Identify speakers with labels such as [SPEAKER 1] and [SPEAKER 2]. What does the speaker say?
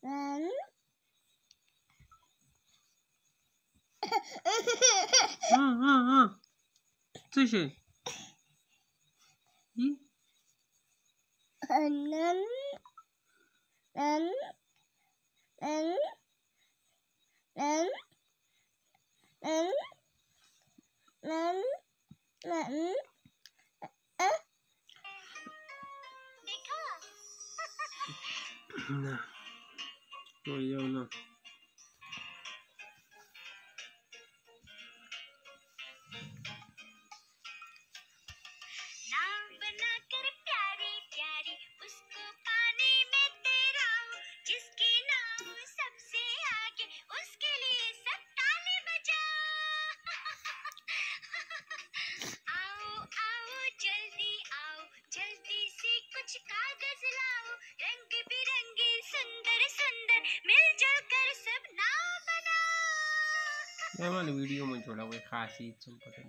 [SPEAKER 1] N.
[SPEAKER 2] Co się? I?
[SPEAKER 1] N. N. N. N. N. N. N.
[SPEAKER 2] Na. No ayaw na.
[SPEAKER 3] नाव बनाकर प्यारी प्यारी उसको पानी में तैराओ, जिसकी नाव सबसे आगे उसके लिए सब ताली बजाओ। आओ आओ जल्दी से कुछ कागज लाओ, रंग बिरंगे सुंदर सुंदर मिलजुल कर सब नाव बनाओ।
[SPEAKER 2] या मला व्हिडिओ मध्ये थोडा वेळ खास इच्छा पटेल